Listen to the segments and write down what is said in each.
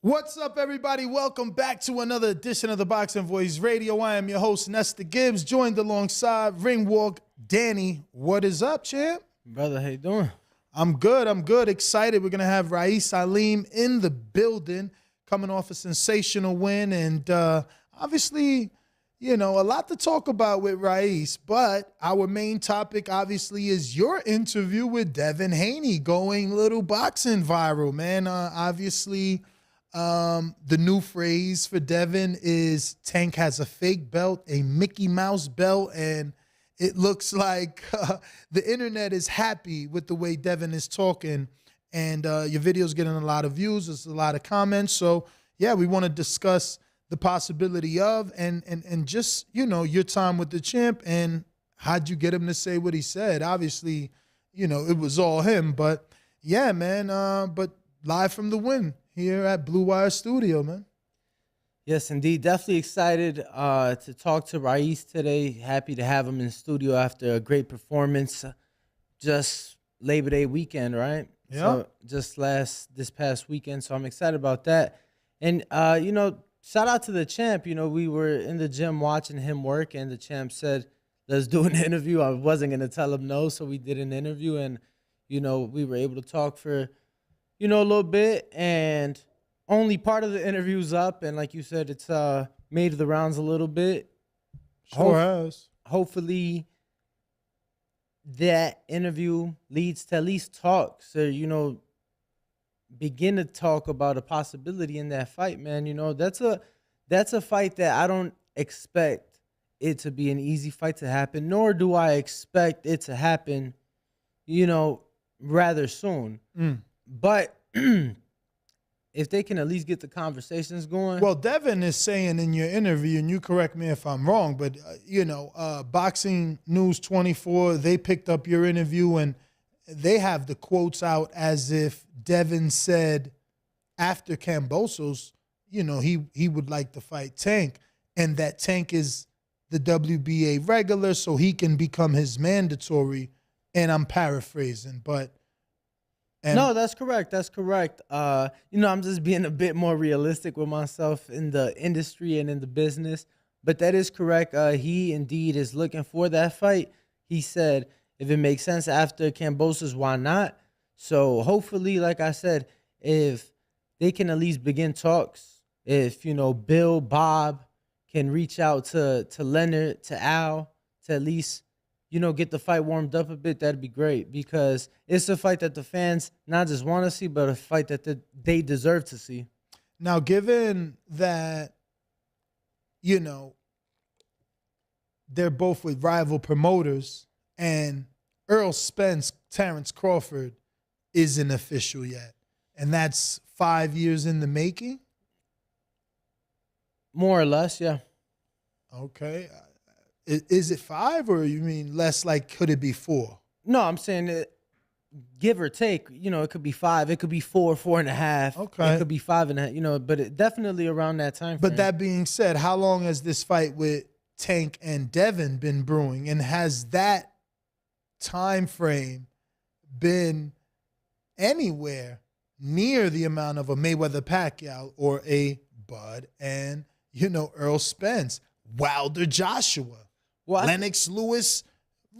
What's up, everybody? Welcome back to another edition of the Boxing Voice Radio. I am your host, Nestor Gibbs, joined alongside Ring Walk Danny. What is up, champ? Brother, how you doing? I'm good. Excited. We're going to have Aleem in the building, coming off a sensational win. And obviously, you know, a lot to talk about with Raís. But our main topic, obviously, is your interview with Devin Haney, going little boxing viral, man. Obviously, the new phrase for Devin is Tank has a fake belt, a Mickey Mouse belt, and it looks like the internet is happy with the way Devin is talking, and your video's getting a lot of views. There's a lot of comments. So, yeah, we want to discuss the possibility of and just, you know, your time with the champ and how'd you get him to say what he said. Obviously, you know, it was all him. But, yeah, man, but live from the win here at Blue Wire Studio, man. Yes, indeed. Definitely excited to talk to Raís today. Happy to have him in the studio after a great performance just Labor Day weekend, right? Yeah. So just this past weekend. So I'm excited about that. And, you know, shout out to the champ. You know, we were in the gym watching him work, and the champ said, let's do an interview. I wasn't going to tell him no, so we did an interview. And, you know, we were able to talk for, you know, a little bit, and only part of the interview's up, and like you said, it's made the rounds a little bit. Sure has. Hopefully that interview leads to at least talk. So, you know, begin to talk about a possibility in that fight, man. You know, that's a fight that I don't expect it to be an easy fight to happen, nor do I expect it to happen, you know, rather soon. But if they can at least get the conversations going. Well, Devin is saying in your interview, and you correct me if I'm wrong, but, you know, Boxing News 24, they picked up your interview, and they have the quotes out as if Devin said after Kambosos, you know, he would like to fight Tank, and that Tank is the WBA regular, so he can become his mandatory. And I'm paraphrasing, but... No, that's correct. That's correct. You know, I'm just being a bit more realistic with myself in the industry and in the business. But that is correct. He indeed is looking for that fight. He said, if it makes sense after Kambosos, why not? So hopefully, like I said, if they can at least begin talks, if, you know, Bill, Bob can reach out to Leonard, to Al, to at least, you know, get the fight warmed up a bit, that'd be great, because it's a fight that the fans not just want to see, but a fight that they deserve to see. Now, given that, you know, they're both with rival promoters, and Earl Spence, Terrence Crawford isn't official yet, and that's 5 years in the making? More or less, yeah. Okay. Is it 5, or you mean less, like could it be 4? No, I'm saying that give or take, you know, it could be 5, it could be 4, 4.5. Okay. It could be 5.5, you know, but it definitely around that time frame. But that being said, how long has this fight with Tank and Devin been brewing? And has that time frame been anywhere near the amount of a Mayweather-Pacquiao or a Bud and, you know, Earl Spence, Wilder Joshua, Lennox Lewis,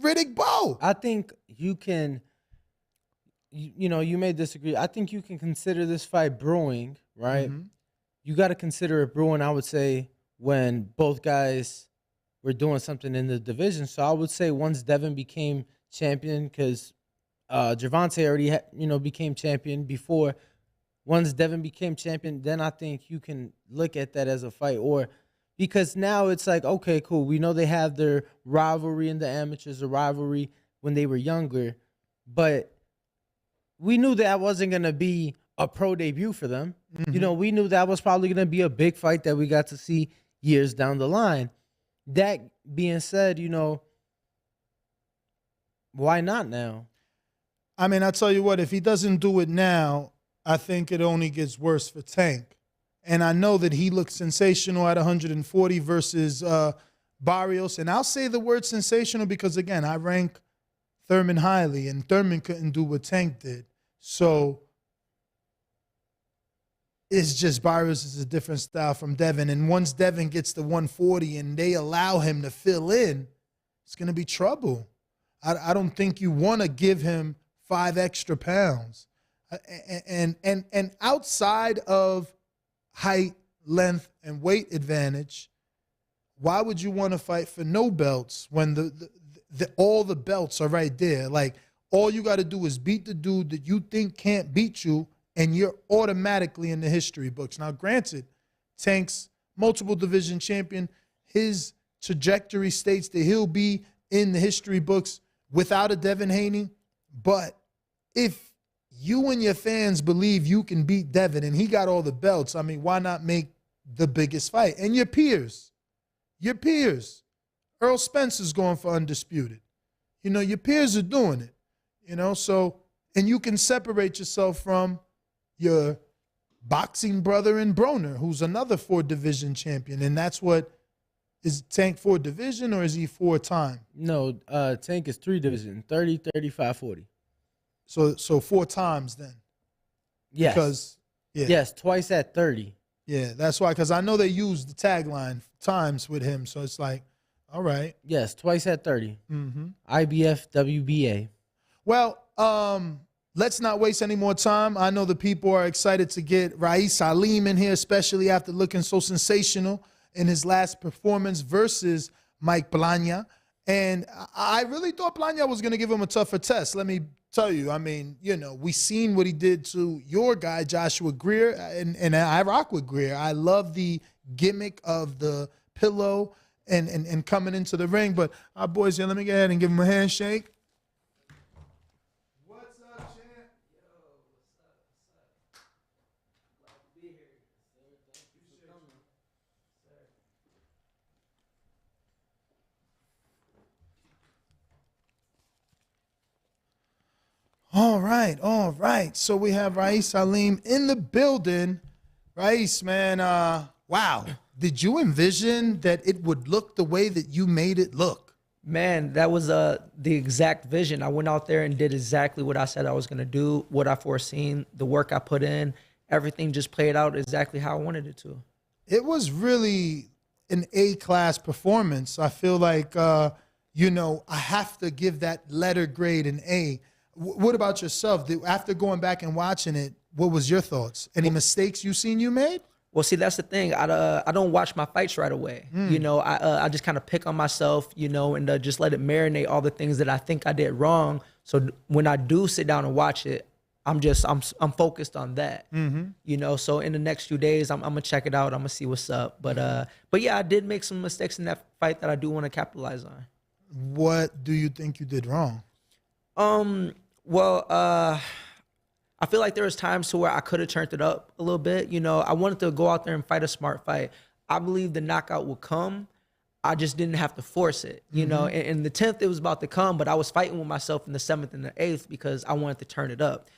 Riddick Bowe? I think you can, you know, you may disagree. I think you can consider this fight brewing, right? Mm-hmm. You got to consider it brewing, I would say, when both guys were doing something in the division. So I would say once Devin became champion, because Gervonta already, you know, became champion before. Once Devin became champion, then I think you can look at that as a fight. Or because now it's like, okay, cool. We know they have their rivalry in the amateurs, a rivalry when they were younger. But we knew that wasn't going to be a pro debut for them. Mm-hmm. You know, we knew that was probably going to be a big fight that we got to see years down the line. That being said, you know, why not now? I mean, I'll tell you what, if he doesn't do it now, I think it only gets worse for Tank. And I know that he looked sensational at 140 versus Barrios. And I'll say the word sensational because, again, I rank Thurman highly, and Thurman couldn't do what Tank did. So, It's just Barrios is a different style from Devin. And once Devin gets to 140 and they allow him to fill in, it's going to be trouble. I don't think you want to give him 5 extra pounds. And outside of height, length, and weight advantage, why would you want to fight for no belts when all the belts are right there? Like, all you got to do is beat the dude that you think can't beat you, and you're automatically in the history books. Now, granted, Tank's multiple division champion. His trajectory states that he'll be in the history books without a Devin Haney. But if you and your fans believe you can beat Devin and he got all the belts, I mean, why not make the biggest fight? And your peers. Earl Spencer's going for undisputed. You know, your peers are doing it. You know, so, and you can separate yourself from your boxing brother in Broner, who's another 4-division champion. And that's what, is Tank 4-division or is he 4-time? No, Tank is 3-division, 30, 35, 40. So 4 times then? Yes. Because, yeah. Yes, twice at 30. Yeah, that's why, because I know they use the tagline times with him, so it's like, all right. Yes, twice at 30. Mm-hmm. IBF, WBA. Well, let's not waste any more time. I know the people are excited to get Aleem in here, especially after looking so sensational in his last performance versus Mike Blania. And I really thought Blania was going to give him a tougher test. Let me tell you, I mean, you know, we seen what he did to your guy, Joshua Greer, and I rock with Greer. I love the gimmick of the pillow and coming into the ring. But our boys here, let me go ahead and give him a handshake. What's up, champ? Yo, what's up? Glad to be here. Thank you for coming. All right. So we have Aleem in the building. Man, wow. Did you envision that it would look the way that you made it look? Man, that was the exact vision. I went out there and did exactly what I said I was going to do, what I foreseen, the work I put in. Everything just played out exactly how I wanted it to. It was really an A-class performance. I feel like, you know, I have to give that letter grade an A. What about yourself? After going back and watching it, what was your thoughts? Any mistakes you seen you made? Well, see, that's the thing. I don't watch my fights right away. You know, I just kind of pick on myself, you know, and just let it marinate all the things that I think I did wrong. So when I do sit down and watch it, I'm focused on that. You know, so in the next few days, I'm gonna check it out. I'm gonna see what's up. But yeah, I did make some mistakes in that fight that I do want to capitalize on. What do you think you did wrong? Well, I feel like there was times to where I could have turned it up a little bit. You know, I wanted to go out there and fight a smart fight. I believe the knockout would come. I just didn't have to force it. You know, in the 10th, it was about to come, but I was fighting with myself in the 7th and the 8th because I wanted to turn it up.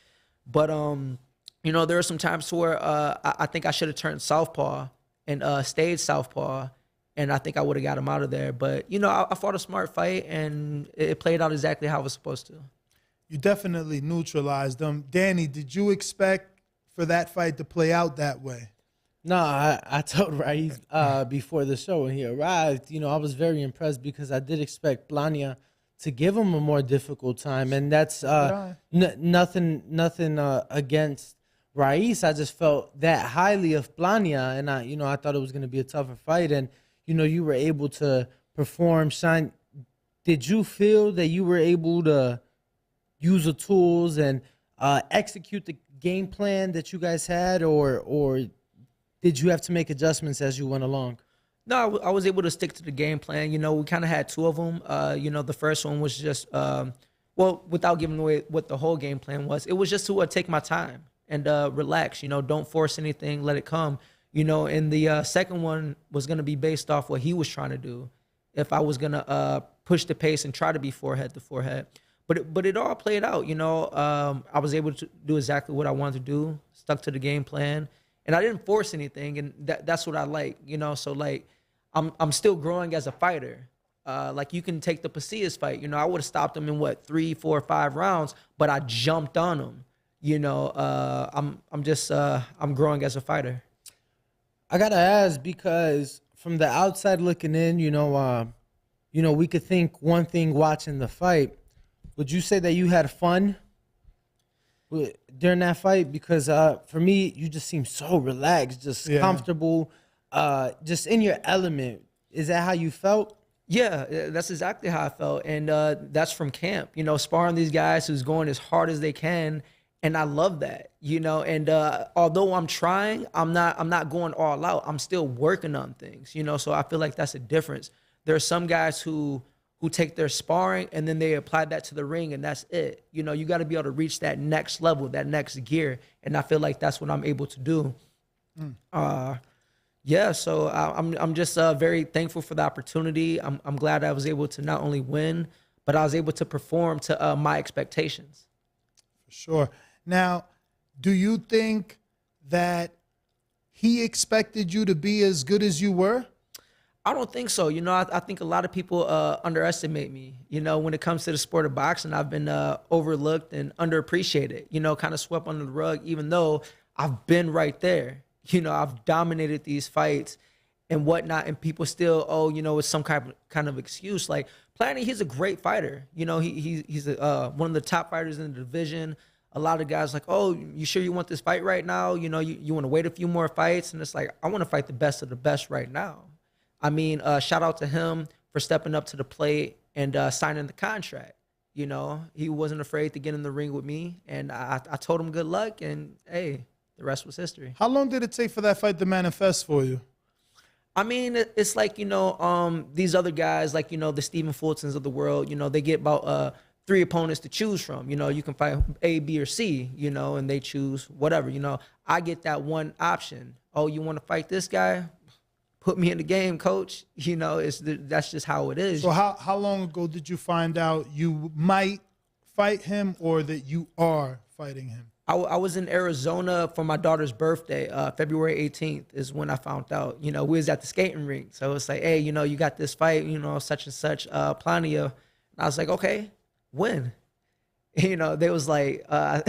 But, you know, there were some times to where I think I should have turned southpaw and stayed southpaw, and I think I would have got him out of there. But, you know, I fought a smart fight, and it played out exactly how it was supposed to. You definitely neutralized them. Danny, did you expect for that fight to play out that way? No, I told Raif before the show when he arrived, you know, I was very impressed because I did expect Blania to give him a more difficult time. And that's nothing against Raif. I just felt that highly of Blania. And, I thought it was going to be a tougher fight. And, you know, you were able to perform, shine. Did you feel that you were able to use the tools and execute the game plan that you guys had, or did you have to make adjustments as you went along? No, I was able to stick to the game plan. You know, we kind of had 2 of them. You know, the first one was just, well, without giving away what the whole game plan was, it was just to take my time and relax. You know, don't force anything, let it come. You know, and the second one was going to be based off what he was trying to do. If I was going to push the pace and try to be forehead to forehead. But it all played out, you know. I was able to do exactly what I wanted to do, stuck to the game plan, and I didn't force anything, and that's what I like, you know. So like, I'm still growing as a fighter. Like you can take the Pasillas fight, you know. I would have stopped him in 3, 4, 5 rounds, but I jumped on him, I'm growing as a fighter. I gotta ask because from the outside looking in, we could think one thing watching the fight. Would you say that you had fun during that fight? Because for me, you just seem so relaxed, just comfortable, just in your element. Is that how you felt? Yeah, that's exactly how I felt, and that's from camp. Sparring these guys who's going as hard as they can. And I love that, and although I'm trying, I'm not going all out. I'm still working on things, so I feel like that's a difference. There are some guys who take their sparring and then they apply that to the ring and that's it. You got to be able to reach that next level, that next gear. And I feel like that's what I'm able to do. So I'm just very thankful for the opportunity. I'm glad I was able to not only win, but I was able to perform to my expectations. For sure. Now, do you think that he expected you to be as good as you were? I don't think so. I think a lot of people underestimate me. When it comes to the sport of boxing, I've been overlooked and underappreciated, kind of swept under the rug, even though I've been right there. I've dominated these fights and whatnot, and people still, it's some kind of excuse. Like, Planty, he's a great fighter. He's one of the top fighters in the division. A lot of guys like, oh, you sure you want this fight right now? You want to wait a few more fights? And it's like, I want to fight the best of the best right now. I mean, shout out to him for stepping up to the plate and signing the contract. He wasn't afraid to get in the ring with me. And I told him good luck. And, hey, the rest was history. How long did it take for that fight to manifest for you? I mean, it's like, these other guys, like, the Stephen Fultons of the world, they get about 3 opponents to choose from. You can fight A, B, or C, and they choose whatever. I get that one option. Oh, you want to fight this guy? Put me in the game, coach. That's just how it is. So how long ago did you find out you might fight him or that you are fighting him? I was in Arizona for my daughter's birthday. February 18th is when I found out. We was at the skating rink. So it's like, hey, you got this fight, such and such, Plania. And I was like, okay, when? They was like, I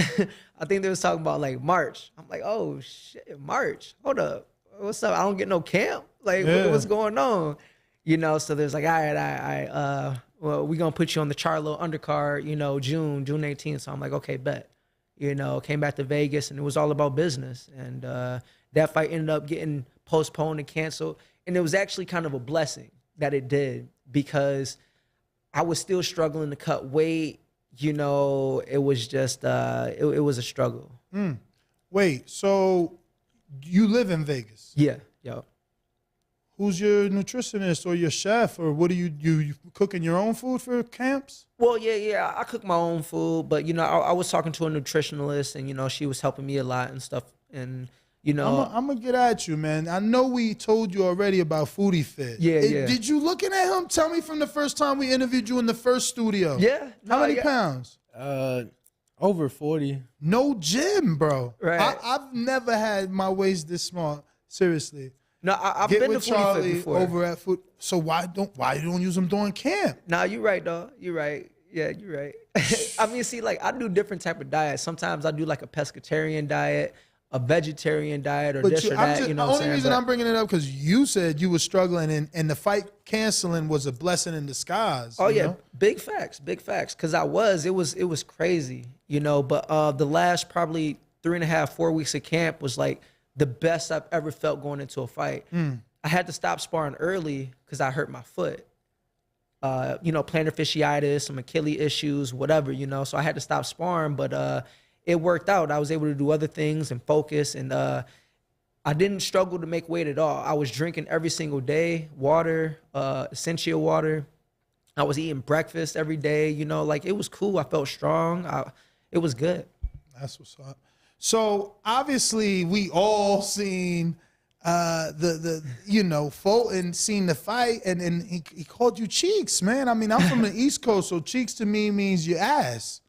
think they was talking about like March. I'm like, oh shit, March. Hold up. What's up? I don't get no camp. Like, what's going on? So there's like, all right, well, we're going to put you on the Charlo undercard, June 18th. So I'm like, okay, bet. Came back to Vegas and it was all about business. And that fight ended up getting postponed and canceled. And it was actually kind of a blessing that it did because I was still struggling to cut weight. It was just, it was a struggle. Wait, so you live in Vegas? Yeah, yo. Who's your nutritionist or your chef, or what do you cooking your own food for camps? Well, yeah, I cook my own food, but I was talking to a nutritionalist, and she was helping me a lot and stuff, and I'm gonna get at you, man. I know we told you already about Foodie Fit. Yeah. Did you looking at him? Tell me from the first time we interviewed you in the first studio. Yeah. How many pounds? Over 40. No gym, bro. Right. I've never had my waist this small. Seriously. No, I've been to Foodie Fit before. Over at Food. So why you don't use them during camp? Nah, you're right, dog. You're right. Yeah, you're right. I mean, see, like I do different type of diets. Sometimes I do like a pescatarian diet, a vegetarian diet, or this or that. The only reason I'm bringing it up because you said you were struggling and the fight canceling was a blessing in disguise. Oh yeah, big facts. Because it was crazy, But the last probably 3.5, 4 weeks of camp was like the best I've ever felt going into a fight. I had to stop sparring early because I hurt my foot. Plantar fasciitis, some Achilles issues, whatever, So I had to stop sparring, but it worked out. I was able to do other things and focus, and I didn't struggle to make weight at all. I was drinking every single day, water, essential water. I was eating breakfast every day, like it was cool. I felt strong. It was good. That's what's up. So obviously we all seen Fulton seen the fight and he called you cheeks, man. I mean, I'm from the East Coast, so cheeks to me means your ass.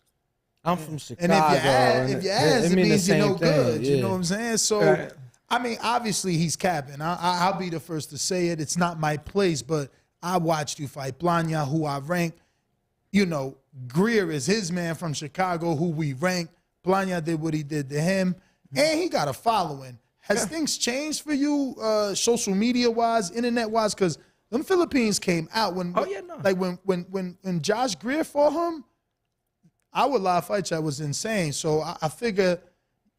I'm from Chicago. And if your ass, it means you're no good. Yeah. You know what I'm saying? So, right. I mean, obviously he's capping. I'll be the first to say it. It's not my place, but I watched you fight Plania, who I rank. Greer is his man from Chicago, who we rank Plania did what he did to him, and he got a following. Has things changed for you, social media wise, internet wise? Because them Philippines came out when, like when Josh Greer fought him. Our live fight chat was insane. So I figure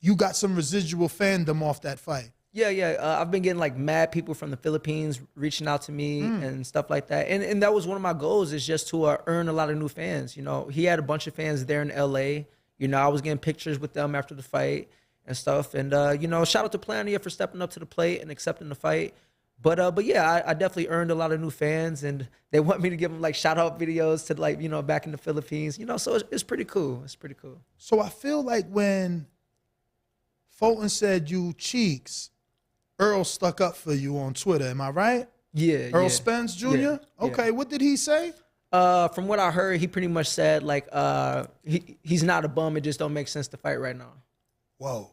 you got some residual fandom off that fight. Yeah. I've been getting like mad people from the Philippines reaching out to me and stuff like that. And that was one of my goals, is just to earn a lot of new fans. You know, he had a bunch of fans there in LA. You know, I was getting pictures with them after the fight and stuff. And, you know, shout out to Plania for stepping up to the plate and accepting the fight. But yeah, I definitely earned a lot of new fans, and they want me to give them like shout out videos to, like, you know, back in the Philippines, you know, so it's pretty cool. It's pretty cool. So I feel like when Fulton said you cheeks, Earl stuck up for you on Twitter. Am I right? Yeah. Earl Spence Jr.? Yeah. Okay, what did he say? From what I heard, he pretty much said like he's not a bum. It just don't make sense to fight right now. Whoa.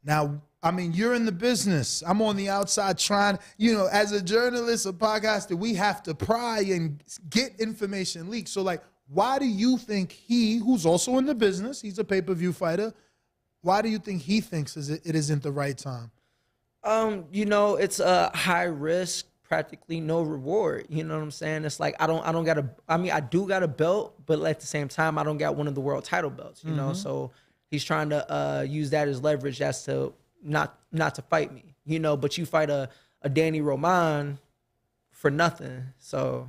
Now, I mean, you're in the business. I'm on the outside trying, you know, as a journalist, a podcaster, we have to pry and get information leaked. So, like, why do you think he, who's also in the business, he's a pay-per-view fighter, why do you think he thinks it isn't the right time? You know, it's a high risk, practically no reward. You know what I'm saying? It's like I do got a belt, but at the same time, I don't got one of the world title belts, you know? So he's trying to use that as leverage as to not to fight me, you know, but you fight a Danny Roman for nothing. So,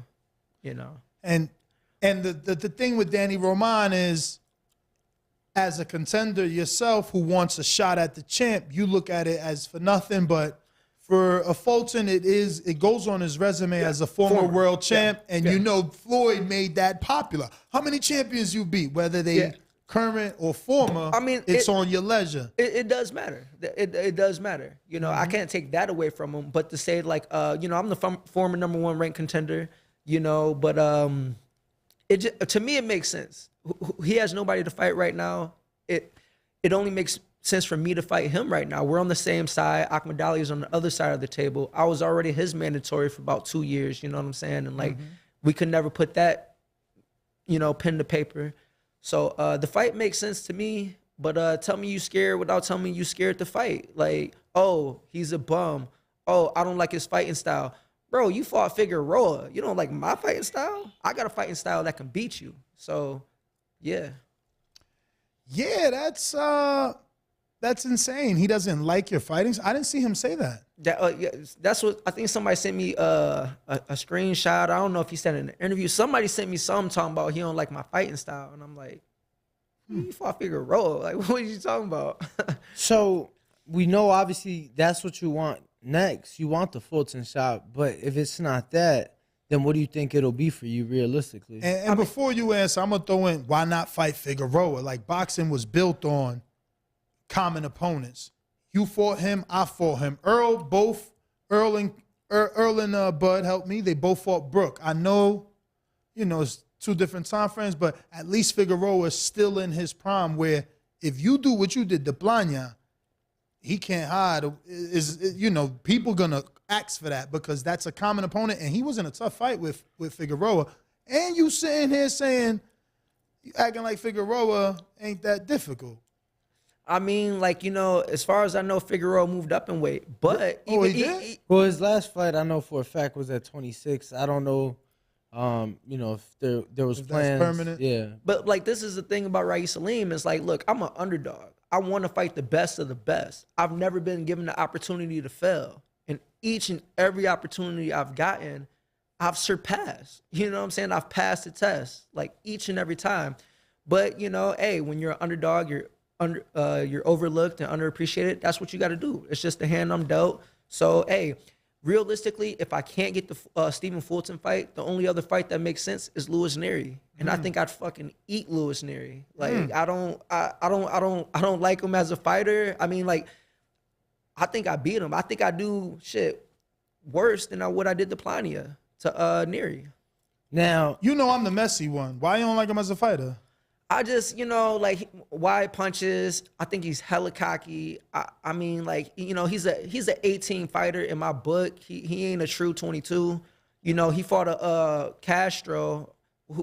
you know. And the thing with Danny Roman is, as a contender yourself who wants a shot at the champ, you look at it as for nothing. But for a Fulton, it goes on his resume as a former world champ, and you know Floyd made that popular. How many champions you beat, whether they current or former? I mean, it's on your leisure. It does matter. It does matter. You know, I can't take that away from him. But to say like, you know, I'm the former #1 ranked contender. You know, but to me it makes sense. He has nobody to fight right now. It only makes sense for me to fight him right now. We're on the same side. Ahmed Ali is on the other side of the table. I was already his mandatory for about 2 years, you know what I'm saying? And like, we could never put that, you know, pen to paper. So the fight makes sense to me, but tell me you scared without telling me you scared to fight. Like, oh, he's a bum. Oh, I don't like his fighting style. Bro, you fought Figueroa. You don't like my fighting style? I got a fighting style that can beat you. So, yeah. Yeah, that's insane. He doesn't like your fighting. I didn't see him say that. That's what I think. Somebody sent me a screenshot. I don't know if he said it in an interview. Somebody sent me something talking about he don't like my fighting style, and I'm like, you fought Figueroa. Like, what are you talking about? So we know obviously that's what you want next. You want the Fulton shot, but if it's not that, then what do you think it'll be for you realistically? And before you answer, I'm going to throw in, why not fight Figueroa? Like, boxing was built on common opponents. You fought him, I fought him. Earl and Bud helped me. They both fought Brooke. I know, you know, it's 2 different time frames, but at least Figueroa is still in his prime, where if you do what you did to Plania, he can't hide. You know, people going to ask for that because that's a common opponent, and he was in a tough fight with Figueroa. And you sitting here saying, you acting like Figueroa ain't that difficult. I mean, like, you know, as far as I know, Figueroa moved up in weight. But he did? Well, his last fight, I know for a fact, was at 26. I don't know, you know, if there was plans. That's permanent? Yeah. But, like, this is the thing about Aleem. It's like, look, I'm an underdog. I want to fight the best of the best. I've never been given the opportunity to fail. And each and every opportunity I've gotten, I've surpassed. You know what I'm saying? I've passed the test, like, each and every time. But, you know, hey, when you're an underdog, you're overlooked and underappreciated. That's what you got to do. It's just the hand I'm dealt. So, hey, realistically, if I can't get the Stephen Fulton fight, the only other fight that makes sense is Louis Nery, and I think I'd fucking eat Louis Nery. Like, I don't like him as a fighter. I mean, like, I think I beat him. I think I do shit worse than what I did to Plania, to Nery. Now, you know I'm the messy one. Why you don't like him as a fighter? I just, you know, like, wide punches. I think he's hella cocky. I mean, like, you know, he's an 18 fighter in my book. He ain't a true 22. You know, he fought a Castro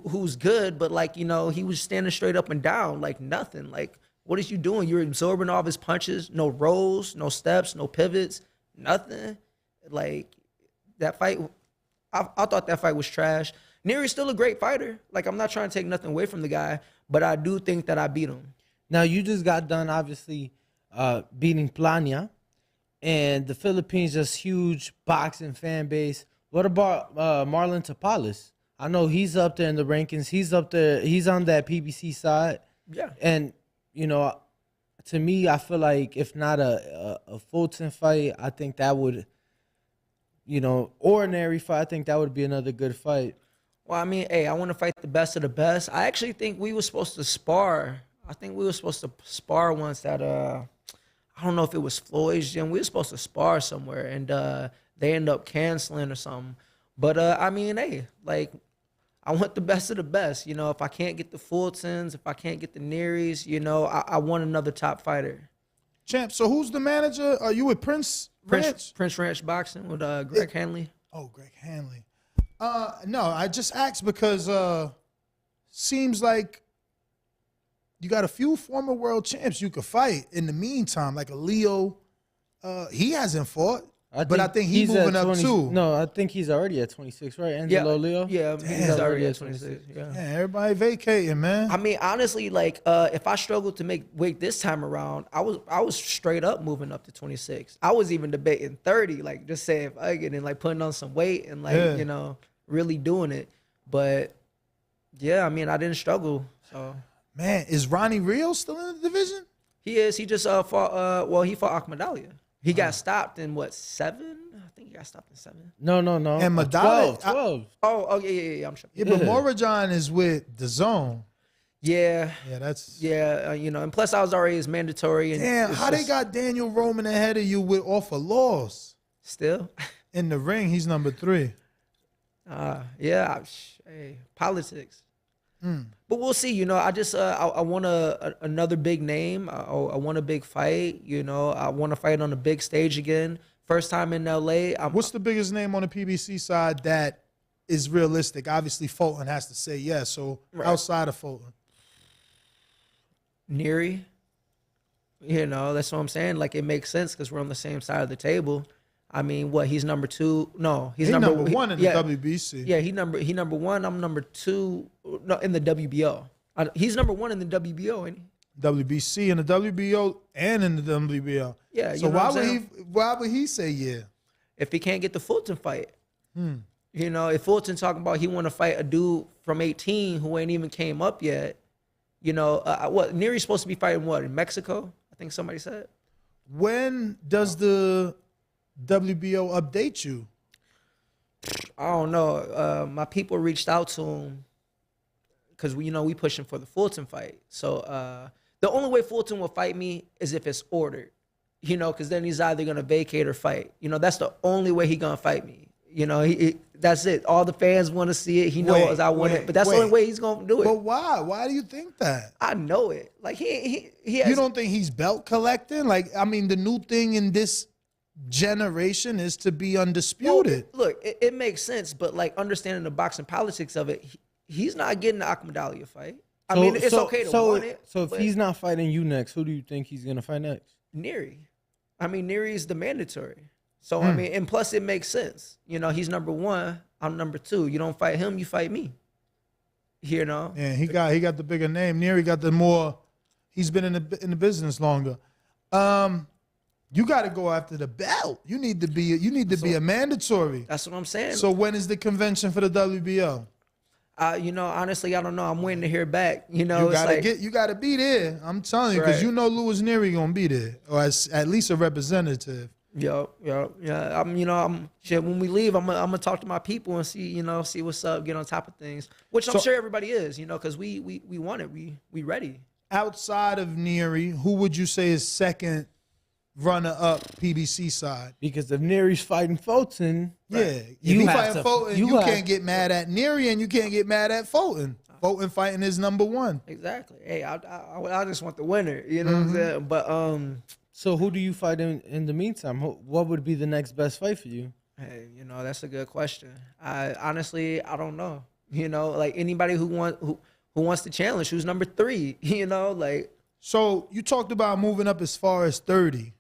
who's good, but, like, you know, he was standing straight up and down like nothing. Like, What is you doing? You're absorbing all of his punches. No rolls, no steps, no pivots, nothing. Like, that fight, I thought that fight was trash. Nery's still a great fighter. Like, I'm not trying to take nothing away from the guy, but I do think that I beat him. Now, you just got done, obviously, beating Plania, and the Philippines just huge boxing fan base. What about Marlon Tapales? I know he's up there in the rankings. He's up there. He's on that PBC side. Yeah. And, you know, to me, I feel like if not a Fulton fight, I think that would, you know, ordinary fight, I think that would be another good fight. Well, I mean, hey, I want to fight the best of the best. I actually think we were supposed to spar. I think we were supposed to spar once at, I don't know if it was Floyd's gym. We were supposed to spar somewhere, and they ended up canceling or something. But, I mean, hey, like, I want the best of the best. You know, if I can't get the Fultons, if I can't get the Nerys, you know, I want another top fighter. Champ, so who's the manager? Are you with Prince Ranch? Prince Ranch Boxing with Greg Hanley. Oh, Greg Hanley. No, I just asked because seems like you got a few former world champs you could fight in the meantime, like a Leo. He hasn't fought, but I think he's moving up too. No, I think he's already at 26, right? Angelo Leo? Yeah, he's already at 26. Yeah, everybody vacating, man. I mean, honestly, like if I struggled to make weight this time around, I was straight up moving up to 26. I was even debating 30, like just saying fuck it and like putting on some weight and like you know, really doing it. But yeah, I mean, I didn't struggle. So man, is Ronnie Rios still in the division? He is. He just fought. Well, he fought Ahmadalia. He got stopped in what, 7? I think he got stopped in 7. No. And Madali, 12. Oh, yeah. I'm sure. Yeah, but Morajan is with DAZN. Yeah. Yeah, that's. Yeah, you know, and plus I was already as mandatory. And damn, how they got Daniel Roman ahead of you with off a loss? Still. In the ring, he's number 3. Yeah. Hey, politics. But we'll see. You know, I just I want another big name. I want a big fight. You know, I want to fight on a big stage again. First time in LA. What's the biggest name on the PBC side that is realistic? Obviously, Fulton has to say yes. So outside of Fulton, Nery. You know, that's what I'm saying. Like, it makes sense because we're on the same side of the table. I mean, what, he's number 2? No, he's number 1 in the WBC. Yeah, he number 1. I'm number 2. No, in the WBO. He's number 1 in the WBO, ain't he? WBC and the WBO and in the WBO. Yeah. So why would he say yeah? If he can't get the Fulton fight, you know, if Fulton talking about he want to fight a dude from 18 who ain't even came up yet, you know, what Nery's supposed to be fighting what, in Mexico? I think somebody said. When does the WBO update you? I don't know. My people reached out to him because we pushing for the Fulton fight. So the only way Fulton will fight me is if it's ordered, you know, because then he's either gonna vacate or fight. You know, that's the only way he gonna fight me. You know, that's it. All the fans want to see it. He knows I want it, but that's the only way he's gonna do it. But why? Why do you think that? I know it. Like he has, you don't think he's belt collecting? Like, I mean, the new thing in this generation is to be undisputed. Well, look, it makes sense, but like understanding the boxing politics of it, he's not getting the Ahmadalia fight. I mean, it's okay to want it. So if he's not fighting you next, who do you think he's gonna fight next? Nery. I mean, Nery is the mandatory. So I mean, and plus it makes sense. You know, he's number 1, I'm number 2. You don't fight him, you fight me. You know. Yeah, he got the bigger name. Nery got the more. He's been in the business longer. You got to go after the belt. You need to be a mandatory. That's what I'm saying. So when is the convention for the WBO? You know, honestly, I don't know. I'm waiting to hear back. You know, you gotta be there. I'm telling you, because you know Louis Nery gonna be there, or as at least a representative. Yeah. When we leave, I'm gonna talk to my people and see what's up, get on top of things, which I'm sure everybody is, you know, because we want it, we ready. Outside of Nery, who would you say is second runner-up PBC side? Because if Nery's fighting Fulton, if you fighting Fulton, you can't get mad at Nery and you can't get mad at Fulton. Fulton fighting is number 1. Exactly. Hey, I just want the winner. You know what I'm saying? But so who do you fight in the meantime? What would be the next best fight for you? Hey, you know, that's a good question. I honestly don't know. You know, like anybody who wants to challenge, who's number 3. You know, like. So you talked about moving up as far as 30.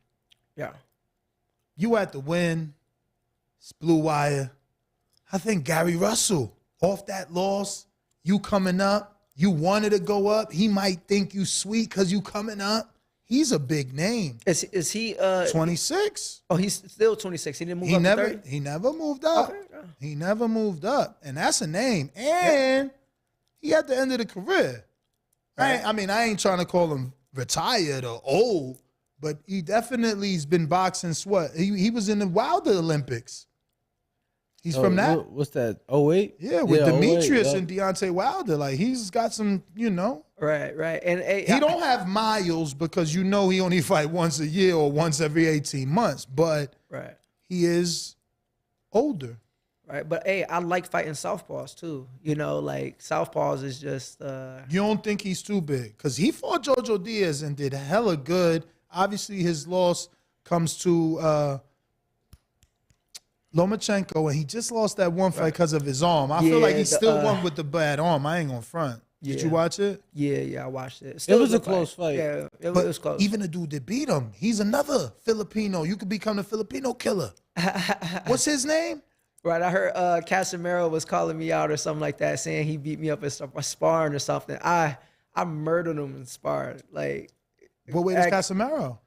Yeah. You had to win. It's Blue Wire. I think Gary Russell, off that loss, you coming up, you wanted to go up. He might think you sweet because you coming up. He's a big name. Is he 26? Oh, he's still 26. He didn't move up to 30? He never moved up. Okay, yeah. He never moved up. And that's a name. And he at the end of the career. Right. I ain't trying to call him retired or old, but he definitely has been boxing. What? He was in the Wilder Olympics. He's from that. What's that? 08? Yeah, with 08, Demetrius yeah. and Deontay Wilder. Like, he's got some, Right. And he don't have miles because he only fight once a year or once every 18 months, but right. he is older. Right. But hey, I like fighting southpaws too. Like southpaws is just You don't think he's too big? Because he fought Jojo Diaz and did hella good. Obviously, his loss comes to Lomachenko, and he just lost that one fight because of his arm. I feel like he still won with the bad arm. I ain't gonna front. Did you watch it? Yeah, I watched it. It was a close fight. Yeah, it was close. Even the dude that beat him, he's another Filipino. You could become the Filipino killer. What's his name? Right, I heard Casemiro was calling me out or something like that, saying he beat me up in sparring or something. I murdered him in sparring. Like, What weight is Casemiro?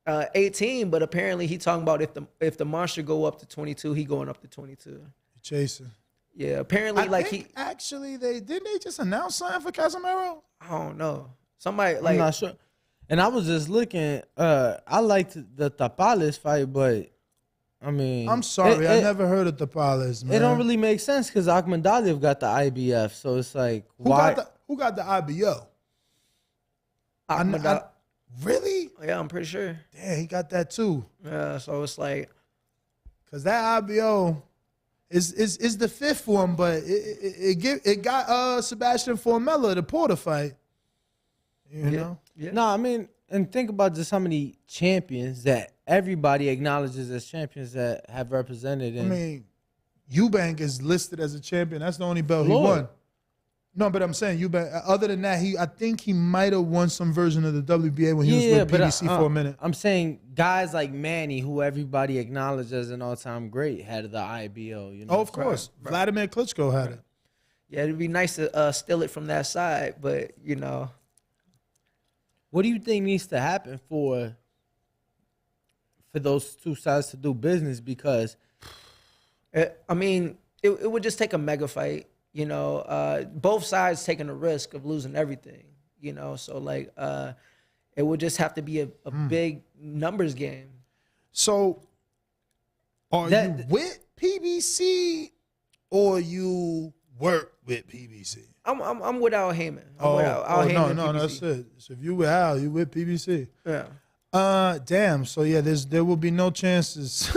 18, but apparently he talking about if the monster go up to 22, he going up to 22. You're chasing. Yeah, apparently Didn't they just announce something for Casemiro? I don't know. Somebody I'm not sure. And I was just looking. I liked the Tapales fight, but I mean, I'm sorry, I never heard of Tapales, man. It don't really make sense because Akhmadaliev got the IBF, so it's like who got the IBO? Really? Yeah, I'm pretty sure. Damn, he got that too. Yeah, so it's like, cause that IBO is the fifth one, but it got Sebastian Formella, the Porter fight. You know? Yeah. No, I mean, and think about just how many champions that everybody acknowledges as champions that have represented. I mean, Eubank is listed as a champion. That's the only belt he Lord. won. No, but I'm saying Eubank. Other than that, I think he might have won some version of the WBA when he was with PBC for a minute. I'm saying guys like Manny, who everybody acknowledges as an all-time great, had the IBO. Oh, of course. Right. Vladimir Klitschko had it. Yeah, it'd be nice to steal it from that side, but What do you think needs to happen for those two sides to do business? Because I mean, it would just take a mega fight. Both sides taking the risk of losing everything. So like it would just have to be a big numbers game. So are you with PBC or you work with PBC? I'm with Al Heyman. No, that's it. So if you with Al, you with PBC. Yeah. Damn. So yeah, there will be no chances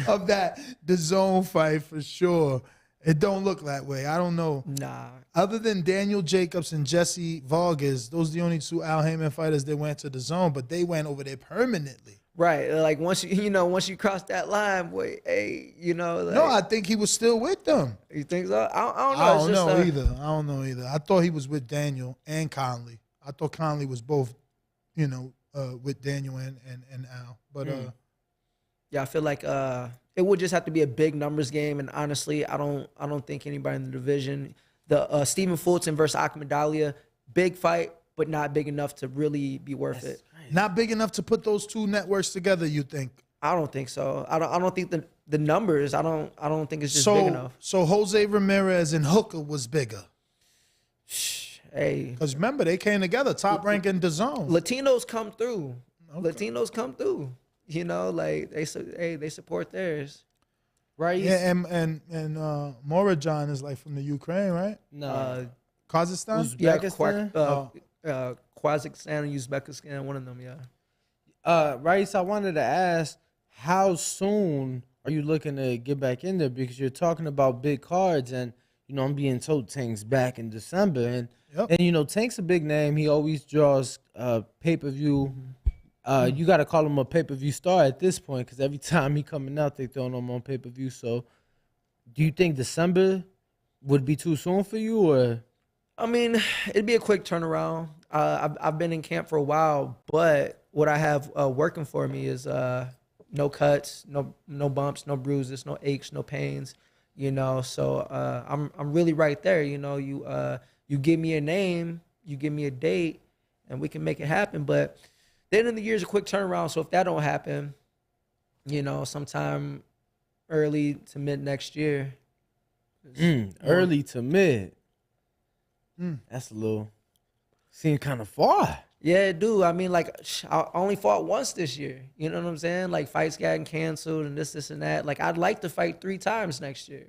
of that DAZN fight for sure. It don't look that way. I don't know. Nah. Other than Daniel Jacobs and Jesse Vargas, those are the only two Al Heyman fighters that went to DAZN, but they went over there permanently. Right. Like once you cross that line, boy, hey, like, no, I think he was still with them. You think so? I don't know. I don't know either. I thought he was with Daniel and Conley. I thought Conley was both, with Daniel and Al. But yeah, I feel like it would just have to be a big numbers game, and honestly, I don't think anybody in the division, the Stephen Fulton versus Akhmadaliev, big fight, but not big enough to really be worth it. Not big enough to put those two networks together, you think? I don't think so. I don't think the numbers. I don't think it's just big enough. So Jose Ramirez and Hooker was bigger. Hey, because remember they came together, top rank in DAZN. Latinos come through. Okay. Latinos come through. Like they support theirs. Right. Yeah, and Morajan is like from the Ukraine, right? No. Kazakhstan? Uzbekistan? Kazakhstan and Uzbekistan, one of them, yeah. Rice, I wanted to ask, how soon are you looking to get back in there? Because you're talking about big cards, and I'm being told Tank's back in December, and Tank's a big name. He always draws pay-per-view. You got to call him a pay-per-view star at this point, because every time he coming out, they throwing him on pay-per-view. So, do you think December would be too soon for you, or? I mean, it'd be a quick turnaround. I've been in camp for a while, but what I have working for me is no cuts, no bumps, no bruises, no aches, no pains. So I'm really right there. You give me a name, you give me a date, and we can make it happen. But the end of the year is a quick turnaround. So if that don't happen, sometime early to mid next year. Early to mid. That's a little, seem kind of far. Yeah, it do. I mean, like, I only fought once this year. You know what I'm saying? Like, fights getting canceled and this, and that. Like, I'd like to fight 3 times next year.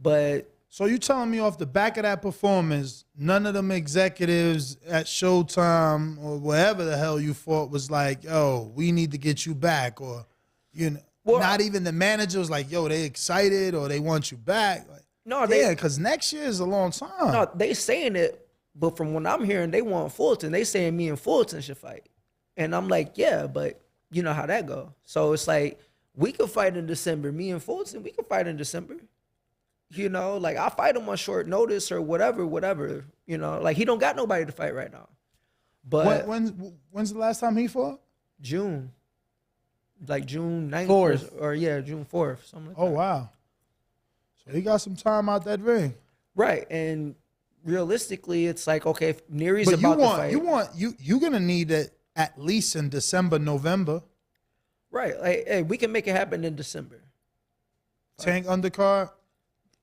But so you telling me off the back of that performance, none of them executives at Showtime or wherever the hell you fought was like, yo, we need to get you back, or not even the manager was like, yo, they excited or they want you back. Like, no, because next year is a long time. No, they saying it, but from what I'm hearing, they want Fulton. They saying me and Fulton should fight, and I'm like, yeah, but you know how that go. So it's like we could fight in December. Me and Fulton, we could fight in December. Like I fight him on short notice or whatever. Like he don't got nobody to fight right now. But when's the last time he fought? June, like June 9th 4th. or June 4th, something like that. Oh wow. So he got some time out that ring. Right. And realistically, it's like, okay, if Neary's about to fight. You're going to need it at least in December, November. Right. Like, hey, we can make it happen in December. Tank undercard.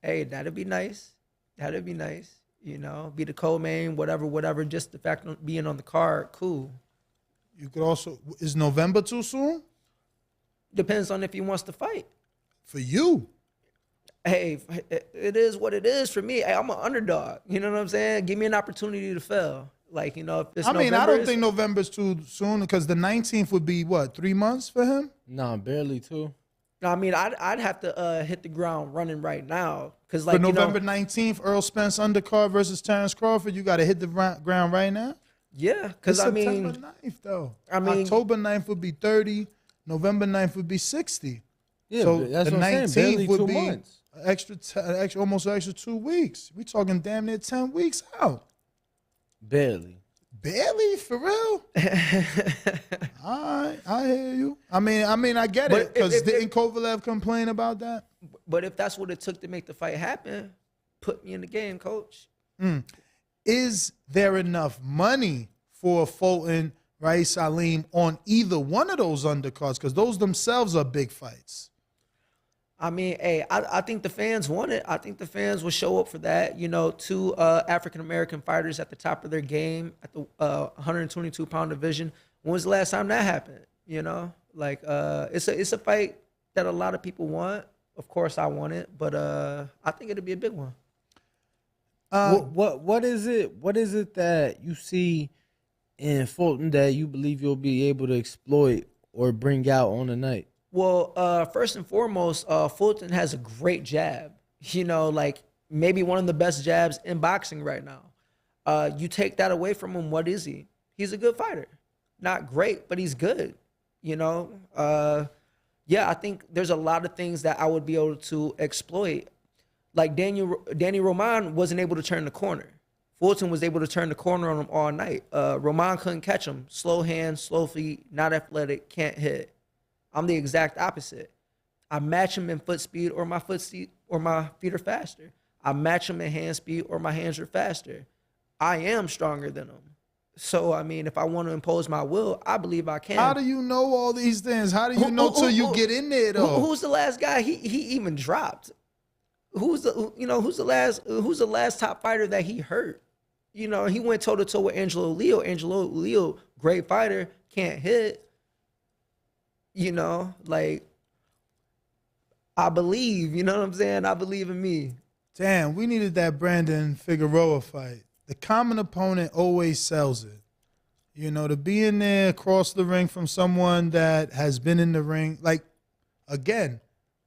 Hey, that'd be nice. That'd be nice. Be the co-main, whatever. Just the fact of being on the card, cool. You could also, is November too soon? Depends on if he wants to fight. For you. Hey, it is what it is for me. Hey, I'm an underdog. You know what I'm saying? Give me an opportunity to fail. Like, if it's I don't think November's too soon because the 19th would be, 3 months for him? No, barely 2. No, I mean, I'd have to hit the ground running right now. Cause For November 19th, Earl Spence undercard versus Terrence Crawford, you got to hit the ground right now? Yeah, because September 9th, though. October 9th would be 30. November 9th would be 60. Yeah, so that's the what I'm saying. 19th Barely would 2 be months. almost an extra 2 weeks. We talking damn near 10 weeks out. Barely. Barely? For real? All right, I hear you. I mean, I get it. Because didn't Kovalev complain about that? But if that's what it took to make the fight happen, put me in the game, coach. Is there enough money for Fulton, Aleem on either one of those undercards? Because those themselves are big fights. I mean, hey, I think the fans want it. I think the fans will show up for that. 2 African-American fighters at the top of their game at the 122-pound division. When was the last time that happened? It's a fight that a lot of people want. Of course, I want it, but I think it'll be a big one. What is it? What is it that you see in Fulton that you believe you'll be able to exploit or bring out on the night? Well, first and foremost, Fulton has a great jab. Maybe one of the best jabs in boxing right now. You take that away from him, what is he? He's a good fighter. Not great, but he's good. I think there's a lot of things that I would be able to exploit. Like Danny Roman wasn't able to turn the corner. Fulton was able to turn the corner on him all night. Roman couldn't catch him. Slow hands, slow feet, not athletic, can't hit. I'm the exact opposite. I match him in foot speed or my feet are faster. I match him in hand speed or my hands are faster. I am stronger than him. So, I mean, if I want to impose my will, I believe I can. How do you know all these things? How do you know till you get in there, though? Who's the last guy he even dropped? Who's the last top fighter that he hurt? He went toe-to-toe with Angelo Leo. Angelo Leo, great fighter, can't hit. I believe, you know what I'm saying? I believe in me. Damn, we needed that Brandon Figueroa fight. The common opponent always sells it. To be in there across the ring from someone that has been in the ring. Like, again,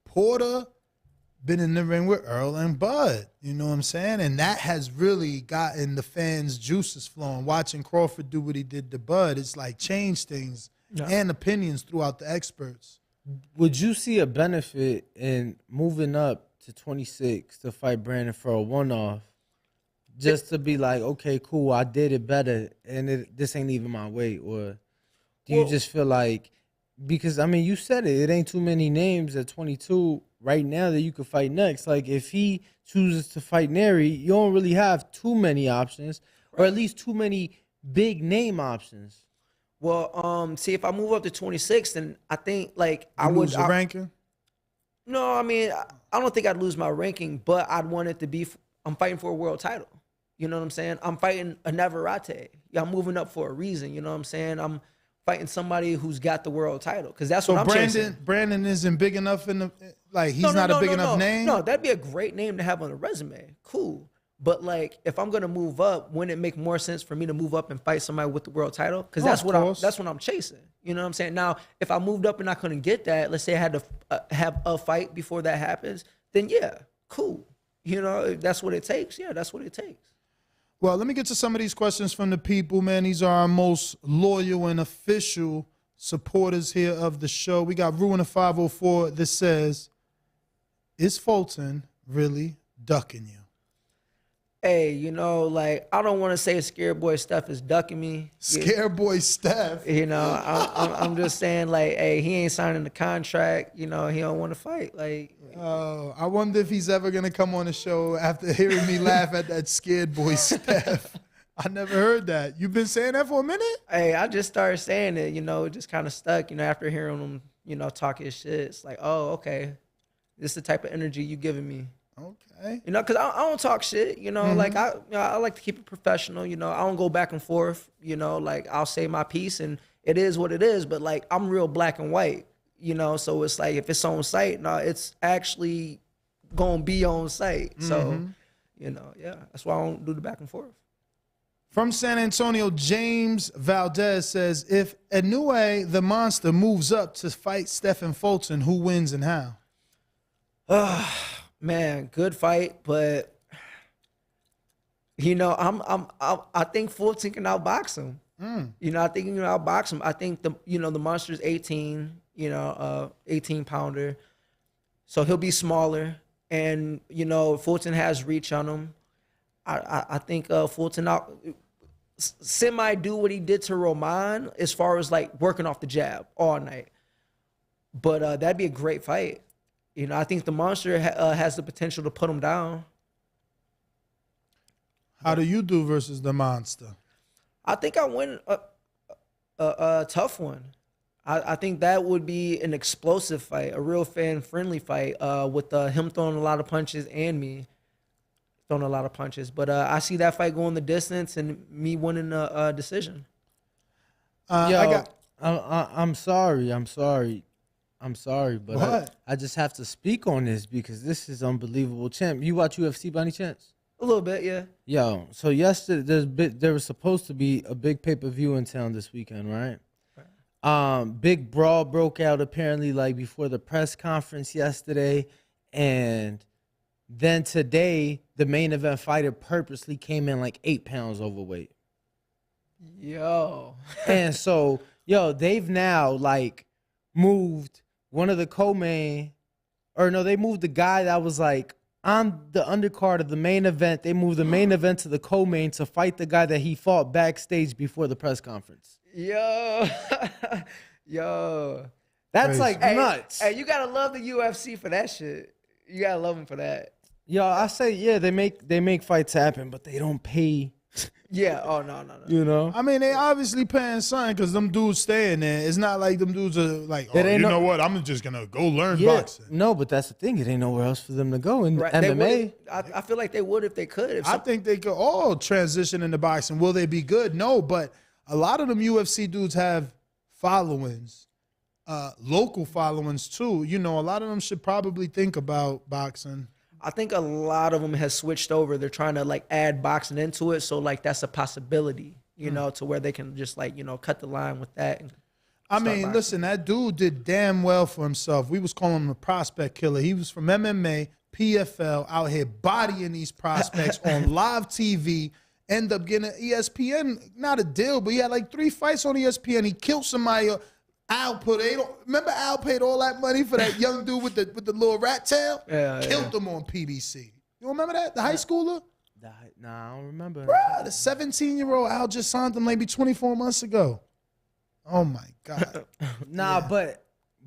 Porter been in the ring with Earl and Bud. You know what I'm saying? And that has really gotten the fans' juices flowing. Watching Crawford do what he did to Bud, it's like changed things and opinions throughout the experts. Would you see a benefit in moving up to 26 to fight Brandon for a one-off just to be like, okay, cool, I did it better, and this ain't even my weight? Or do you just feel like, because, I mean, you said it ain't too many names at 22 right now that you could fight next. Like, if he chooses to fight Neri, you don't really have too many options, or at least too many big name options. Well, see, if I move up to 26, then I think, like, I would lose your ranking? No, I mean, I don't think I'd lose my ranking, but I'd want it to be, I'm fighting for a world title. You know what I'm saying? I'm fighting a Navarrete. Yeah, I'm moving up for a reason. You know what I'm saying? I'm fighting somebody who's got the world title, because that's what I'm chasing. Brandon isn't big enough he's not a big enough name? No, that'd be a great name to have on a resume. Cool. But, like, if I'm gonna move up, wouldn't it make more sense for me to move up and fight somebody with the world title? Because that's what I'm chasing. You know what I'm saying? Now, if I moved up and I couldn't get that, let's say I had to have a fight before that happens, then yeah, cool. You know, if that's what it takes. Yeah, that's what it takes. Well, let me get to some of these questions from the people, man. These are our most loyal and official supporters here of the show. We got Ruin of 504 that says, is Fulton really ducking you? Hey, you know, like, I don't want to say Scared Boy Steph is ducking me. Scared Boy Steph? You know, I'm just saying, like, hey, he ain't signing the contract. You know, he don't want to fight. Like, I wonder if he's ever going to come on the show after hearing me laugh at that Scared Boy Steph. I never heard that. You've been saying that for a minute? Hey, I just started saying it, you know, it just kind of stuck, you know, after hearing him, you know, talk his shit. It's like, oh, okay. This is the type of energy you giving me. Okay. You know, because I don't talk shit, you know, like, I like to keep it professional, you know. I don't go back and forth, you know, like, I'll say my piece and it is what it is, but, like, I'm real black and white, you know, so it's like, if it's on site, no, it's actually going to be on site. So, you know, yeah, that's why I don't do the back and forth. From San Antonio, James Valdez says, if Inoue, the monster, moves up to fight Stephen Fulton, who wins and how? Man, good fight, but you know, I think Fulton can outbox him. You know, I think he can outbox him. I think the monster's 18, 18 pounder, so he'll be smaller, and you know, Fulton has reach on him. I think Fulton semi do what he did to Roman as far as like working off the jab all night, but that'd be a great fight. You know, I think the monster has the potential to put him down. How do you do versus the monster? I think I win a tough one. I think that would be an explosive fight, a real fan-friendly fight with him throwing a lot of punches and me throwing a lot of punches. But I see that fight going the distance and me winning a decision. I'm sorry, but I just have to speak on this because this is unbelievable. Champ, you watch UFC by any chance? A little bit, yeah. Yo, so yesterday there was supposed to be a big pay-per-view in town this weekend, right? Big brawl broke out apparently like before the press conference yesterday, and then today the main event fighter purposely came in like 8 pounds overweight. Yo. And so, they've now like moved one of the co-main, or no, they moved the guy that was like on the undercard of the main event. They moved the main event to the co-main to fight the guy that he fought backstage before the press conference. Yo. That's like nuts. Hey, you gotta love the UFC for that shit. You gotta love them for that. Yo, I say, yeah, they make fights happen, but they don't pay. Yeah. Oh no. You know. I mean, they obviously paying something because them dudes staying there. It's not like them dudes are like, oh, you know what? I'm just gonna go learn boxing. No, but that's the thing. It ain't nowhere else for them to go in MMA. I feel like they would if they could. I think they could all transition into boxing. Will they be good? No, but a lot of them UFC dudes have followings, local followings too. You know, a lot of them should probably think about boxing. I think a lot of them has switched over. They're trying to like add boxing into it. So like that's a possibility, you know, to where they can just like, cut the line with that. And I mean, boxing. Listen, that dude did damn well for himself. We was calling him a prospect killer. He was from MMA, PFL, out here bodying these prospects on live TV. End up getting an ESPN, not a deal, but he had like 3 fights on ESPN. He killed somebody. Remember Al paid all that money for that young dude with the little rat tail? Yeah, Killed him on PBC. You remember that? The high schooler? Nah, I don't remember. Bruh, the 17-year-old Al just signed him maybe 24 months ago. Oh, my God. Nah, Yeah.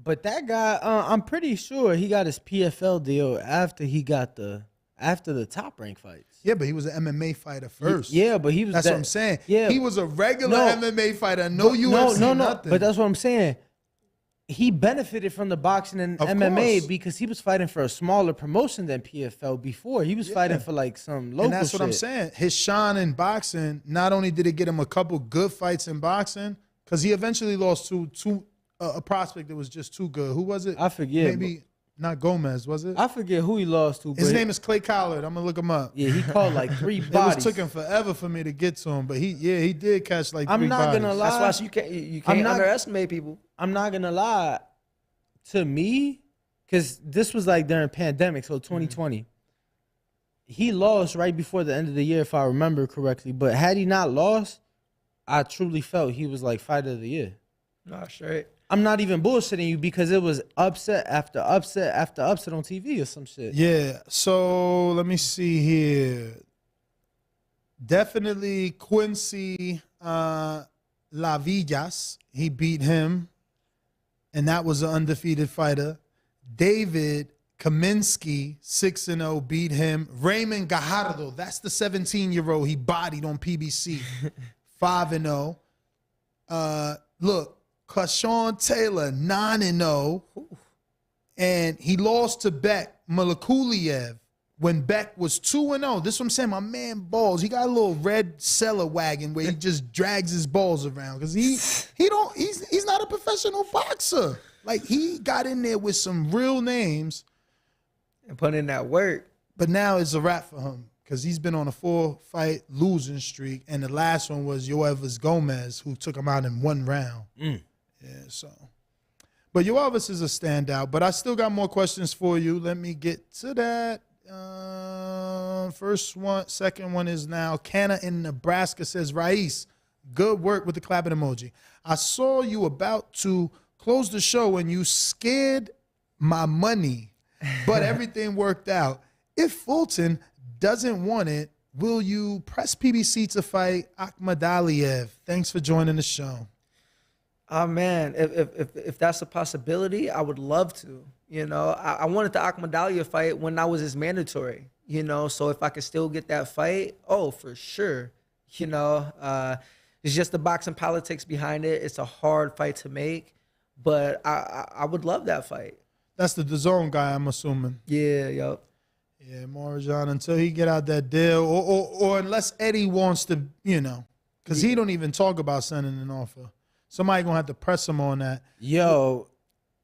but that guy, I'm pretty sure he got his PFL deal after the top rank fights. Yeah, but he was an MMA fighter first. Yeah, but he was. That's what I'm saying. Yeah, he was a regular MMA fighter, no UFC, nothing. But that's what I'm saying. He benefited from the boxing and Of MMA course. because he was fighting for a smaller promotion than PFL before. He was fighting for like some local And that's what I'm shit. saying. His shine in boxing, not only did it get him a couple good fights in boxing, because he eventually lost to a prospect that was just too good. Who was it? I forget. Maybe not Gomez, was it? I forget who he lost to. His but name is Clay Collard. I'm going to look him up. Yeah, he caught like 3 It bodies. took him forever for me to get to him, but he did catch like 3 I'm not bodies. gonna lie. That's why you can't underestimate people. I'm not gonna lie. To me, because this was like during pandemic, so 2020. He lost right before the end of the year, if I remember correctly. But had he not lost, I truly felt he was like fighter of the year. Nah, straight. I'm not even bullshitting you because it was upset after upset after upset on TV or some shit. Yeah, so let me see here. Definitely Quincy Lavillas. He beat him, and that was an undefeated fighter. David Kaminsky, 6-0, beat him. Raymond Gajardo, that's the 17-year-old he bodied on PBC, 5-0. Look, Kashawn Taylor, 9-0. And he lost to Beck Malakuliev when Beck was 2-0. This is what I'm saying. My man balls. He got a little red cellar wagon where he just drags his balls around because he's not a professional boxer. Like, he got in there with some real names And put in that work. but now it's a wrap for him because he's been on a 4-fight losing streak, and the last one was Yoelvis Gomez, who took him out in 1 round. Yeah, so. But Yoelvis is a standout, but I still got more questions for you. Let me get to that. Second one is now. Canna in Nebraska says, Raiz, good work with the clapping emoji. I saw you about to close the show and you scared my money, but everything worked out. If Fulton doesn't want it, will you press PBC to fight Akhmadaliev? Thanks for joining the show. Oh man, if that's a possibility, I would love to. You know, I wanted the Akhmadaliev fight when I was his mandatory. You know, so if I could still get that fight, oh, for sure. You know, it's just the boxing politics behind it. It's a hard fight to make, but I would love that fight. That's the DAZN guy, I'm assuming. Yeah, yo. Yeah, Marjan, until he get out that deal, or unless Eddie wants to, you know, because he don't even talk about sending an offer. Somebody going to have to press him on that. Yo,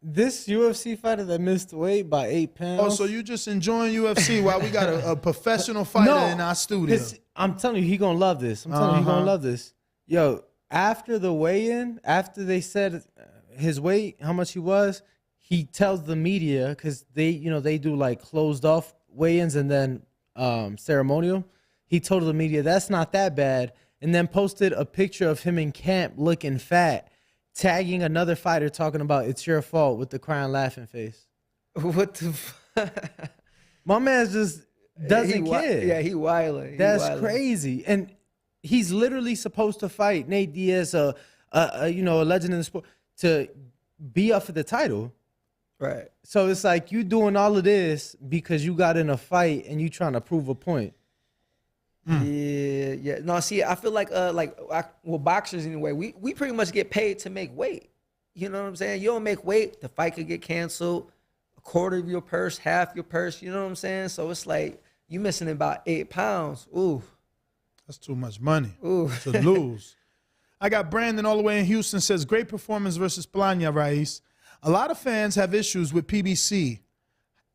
this UFC fighter that missed weight by 8 pounds. Oh, so you just enjoying UFC while we got a professional fighter in our studio. I'm telling you, he going to love this. I'm telling you, he going to love this. Yo, after the weigh-in, after they said his weight, how much he was, he tells the media, because they do like closed off weigh-ins and then ceremonial. He told the media, that's not that bad. And then posted a picture of him in camp looking fat, tagging another fighter talking about it's your fault with the crying laughing face. What the My man just doesn't care. Yeah, he wilding. That's crazy. And he's literally supposed to fight Nate Diaz, a legend in the sport, to be up for the title. Right. So it's like you doing all of this because you got in a fight and you trying to prove a point. Yeah. No, see, I feel like boxers anyway, we pretty much get paid to make weight. You know what I'm saying? You don't make weight, the fight could get canceled, a quarter of your purse, half your purse. You know what I'm saying? So it's like you missing about 8 pounds. Ooh, That's too much money ooh. to lose. I got Brandon all the way in Houston, says, great performance versus Plania, Raiz. A lot of fans have issues with PBC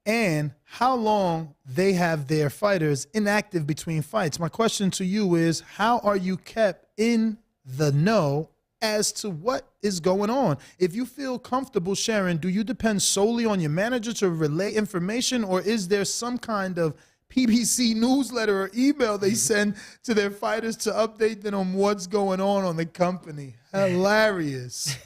and how long they have their fighters inactive between fights. My question to you is, how are you kept in the know as to what is going on? If you feel comfortable sharing, do you depend solely on your manager to relay information, or is there some kind of PBC newsletter or email they send to their fighters to update them on what's going on the company? Hilarious.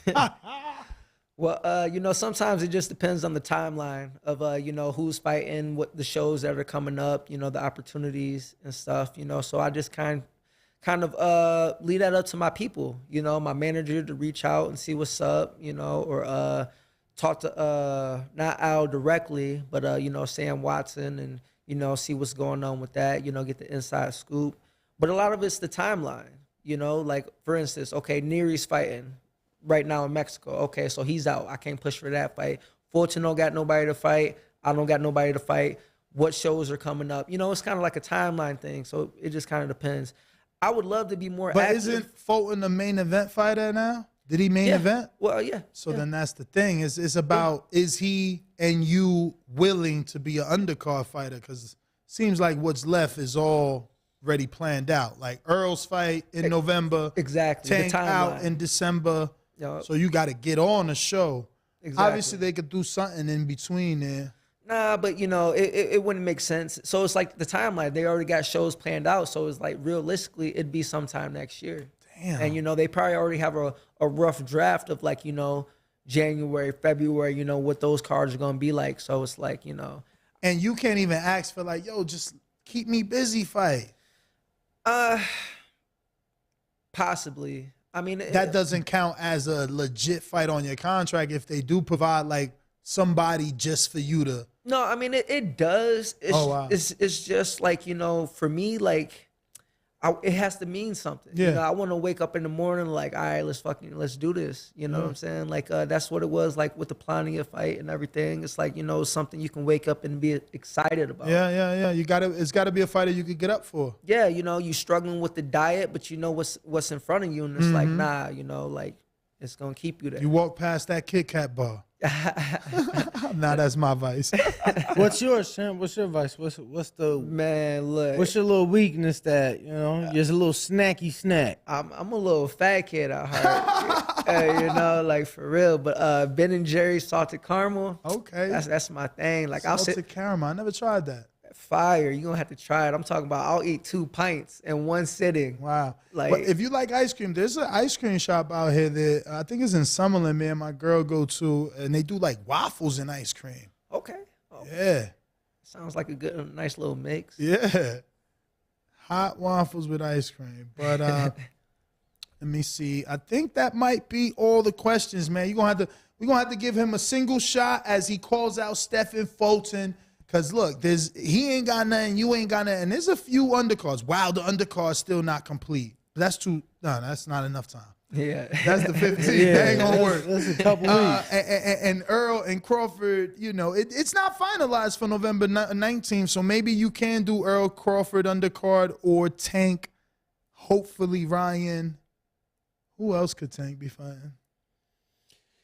Well, you know, sometimes it just depends on the timeline of, you know, who's fighting, what the shows that are coming up, you know, the opportunities and stuff, you know. So I just kind of leave that up to my people, you know, my manager to reach out and see what's up, you know, or talk to not Al directly, but you know, Sam Watson, and you know, see what's going on with that, you know, get the inside scoop. But a lot of it's the timeline, you know, like for instance, okay, Nery's fighting right now in Mexico. Okay, so he's out. I can't push for that fight. Fulton don't got nobody to fight. I don't got nobody to fight. What shows are coming up? You know, it's kind of like a timeline thing. So it just kind of depends. I would love to be more active. But isn't Fulton the main event fighter now? Did he main event? Well, yeah. So then that's the thing. It's about, is he and you willing to be an undercard fighter? Because it seems like what's left is already planned out. Like Earl's fight in November. Exactly. Tank out in December. Yep. So you got to get on the show. Exactly. Obviously, they could do something in between there. Nah, but you know, it wouldn't make sense. So it's like the timeline. They already got shows planned out. So it's like realistically, it'd be sometime next year. Damn. And you know, they probably already have a rough draft of like, you know, January, February, you know, what those cards are gonna be like. So it's like, you know. And you can't even ask for like, yo, just keep me busy fight. Possibly. I mean, that doesn't count as a legit fight on your contract if they do provide like somebody just for you to. No, I mean it does. It's, wow. It's just like, you know, for me, like it has to mean something. Yeah. You know, I want to wake up in the morning like, all right, let's do this. You know what I'm saying? Like that's what it was like with the Plania fight and everything. It's like, you know, something you can wake up and be excited about. Yeah. It's gotta be a fighter you could get up for. Yeah, you know, you struggling with the diet, but you know what's in front of you, and it's like, nah, you know, like it's gonna keep you there. You walk past that Kit Kat bar. Nah, that's my vice. What's yours, Champ? What's your vice? What's the man? Look, what's your little weakness that you know? Just a little snacky snack. I'm a little fat kid at heart, you know, like for real. But Ben and Jerry's salted caramel. Okay, that's my thing. Like salted caramel. I never tried that. Fire, you gonna have to try it. I'm talking about I'll eat 2 pints in one sitting. Wow. Like, but if you like ice cream, there's an ice cream shop out here that I think is in Summerlin, me and my girl go to, and they do like waffles and ice cream. Okay. Oh, yeah. Sounds like a nice little mix. Yeah. Hot waffles with ice cream. But let me see. I think that might be all the questions, man. We're gonna have to give him a single shot as he calls out Stephen Fulton. Because, look, he ain't got nothing, you ain't got nothing. And there's a few undercards. Wow, the undercard's still not complete. That's not enough time. Yeah. That's the 15th. That ain't going to work. That's a couple weeks. And Earl and Crawford, you know, it's not finalized for November 19th, so maybe you can do Earl Crawford undercard or Tank, hopefully Ryan. Who else could Tank be fighting?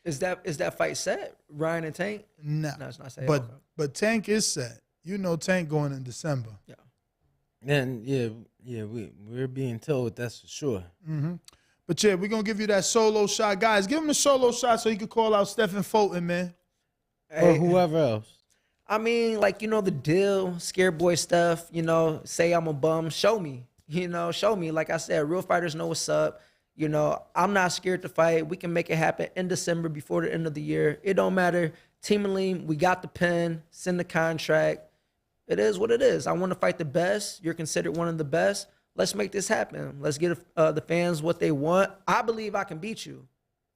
Is that fight set? Ryan and Tank? No, it's not set. But Tank is set. You know Tank going in December. Yeah. And we're being told that's for sure. Mm-hmm. But yeah, we're gonna give you that solo shot, guys. Give him a solo shot so he could call out Stephen Fulton, man, or whoever else. I mean, like, you know the deal, scare boy stuff. You know, say I'm a bum, show me. You know, show me. Like I said, real fighters know what's up. You know, I'm not scared to fight. We can make it happen in December before the end of the year. It don't matter. Team Aleem, we got the pen, send the contract. It is what it is. I want to fight the best. You're considered one of the best. Let's make this happen. Let's get the fans what they want. I believe I can beat you.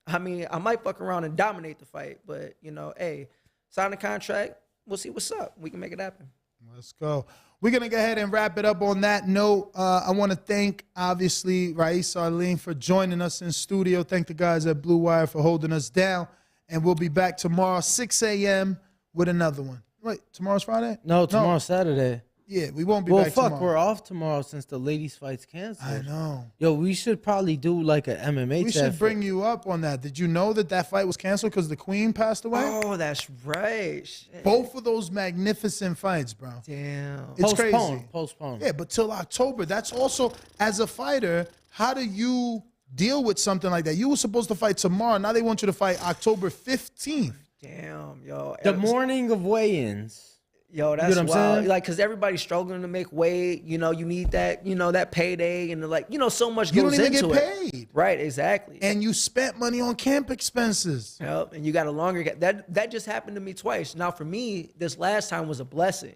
I mean, I might fuck around and dominate the fight, but, you know, hey, sign the contract. We'll see what's up. We can make it happen. Let's go. We're going to go ahead and wrap it up on that note. I want to thank, obviously, Aleem for joining us in studio. Thank the guys at Blue Wire for holding us down. And we'll be back tomorrow, 6 a.m. with another one. Wait, tomorrow's Friday? No, tomorrow's Saturday. Yeah, we won't be back tomorrow. We're off tomorrow since the ladies' fight's canceled. I know. Yo, we should probably do like an MMA. We should bring you up on that. Did you know that fight was canceled because the Queen passed away? Oh, that's right. Shit. Both of those magnificent fights, bro. Damn. It's crazy. Postponed. Yeah, but till October. That's also, as a fighter, how do you deal with something like that? You were supposed to fight tomorrow. Now they want you to fight October 15th. Damn, yo. The morning of weigh-ins. Yo, that's wild. Like, cause everybody's struggling to make weight. You know, you need that, that payday, and like, so much goes into it. You don't even get paid. Right, exactly. And you spent money on camp expenses. Yep, and you got a longer that just happened to me twice. Now for me, this last time was a blessing,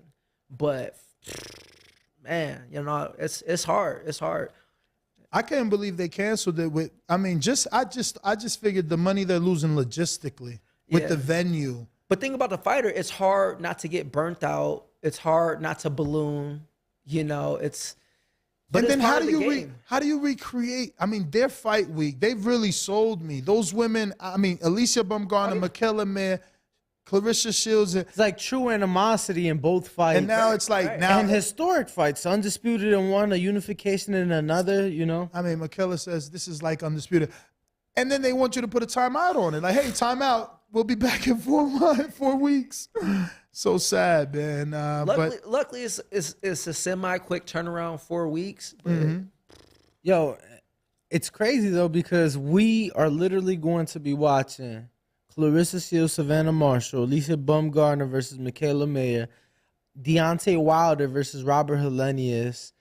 but man, it's hard. It's hard. I can't believe they canceled it with. I mean, I just figured the money they're losing logistically with the venue. But think about the fighter. It's hard not to get burnt out. It's hard not to balloon. It's. But and then how do you recreate? I mean, their fight week, they've really sold me. Those women. I mean, Alicia Baumgartner, Michaela Mayer, Clarissa Shields. It's like true animosity in both fights. And now it's like and historic fights, undisputed in one, a unification in another. I mean, Michaela says this is like undisputed, and then they want you to put a timeout on it. Like, hey, timeout. We'll be back in 4 weeks. So sad, man. Luckily, it's a semi-quick turnaround, 4 weeks. But Yo, it's crazy though because we are literally going to be watching Clarissa Shields, Savannah Marshall, Alicia Baumgartner versus Michaela Mayer, Deontay Wilder versus Robert Helenius,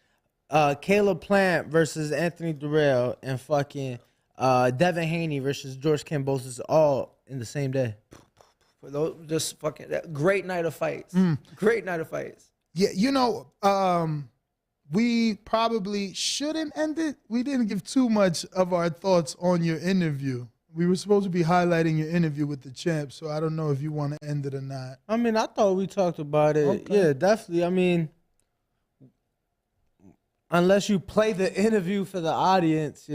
Caleb Plant versus Anthony Durrell, and fucking Devin Haney versus George Kambosos, all in the same day. For those, just fucking great night of fights. Great night of fights. Yeah, we probably shouldn't end it. We didn't give too much of our thoughts on your interview. We were supposed to be highlighting your interview with the champ, so I don't know if you want to end it or not. I mean, I thought we talked about it. Okay. Yeah, definitely. I mean, unless you play the interview for the audience,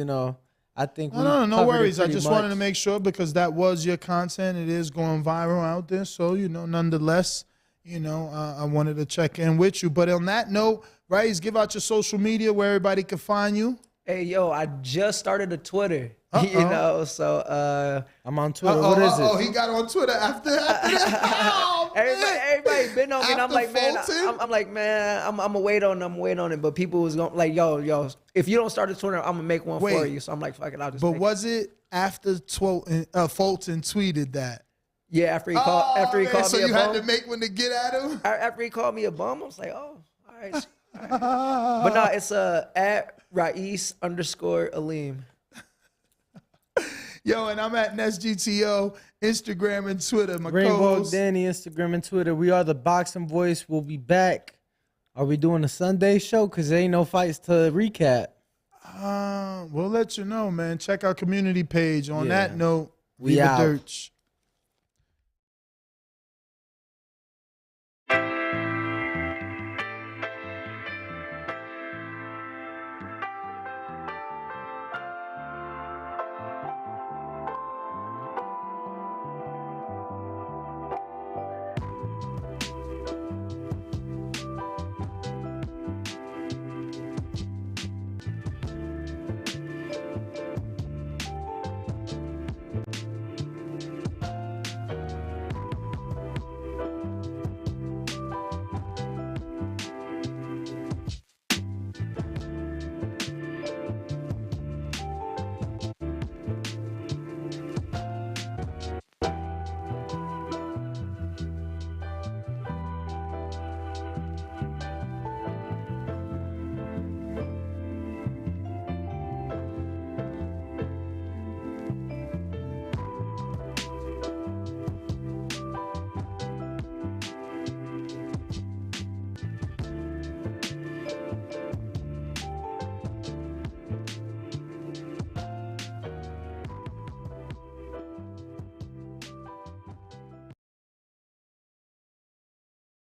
I think no worries. I just wanted to make sure because that was your content. It is going viral out there. So, nonetheless, I wanted to check in with you. But on that note, Raiz, give out your social media where everybody can find you. Hey, yo, I just started a Twitter. So I'm on Twitter. What is it? Oh, he got on Twitter after that. Everybody been on me, and I'm like, man, I'm gonna wait on them, But people was going like, yo, if you don't start a Twitter, I'm gonna make one for you. So I'm like, fuck it, I'll just. But was it after Fulton tweeted that? Yeah, after he called me a bum. So you had to make one to get at him? After he called me a bum, I was like, oh, all right. But no, it's at Raiz_Aleem. Yo, and I'm at NestGTO, Instagram and Twitter. My Rainbow Danny, Instagram and Twitter. We are the Boxing Voice. We'll be back. Are we doing a Sunday show? Because there ain't no fights to recap. We'll let you know, man. Check our community page. On that note, we out. Dirch.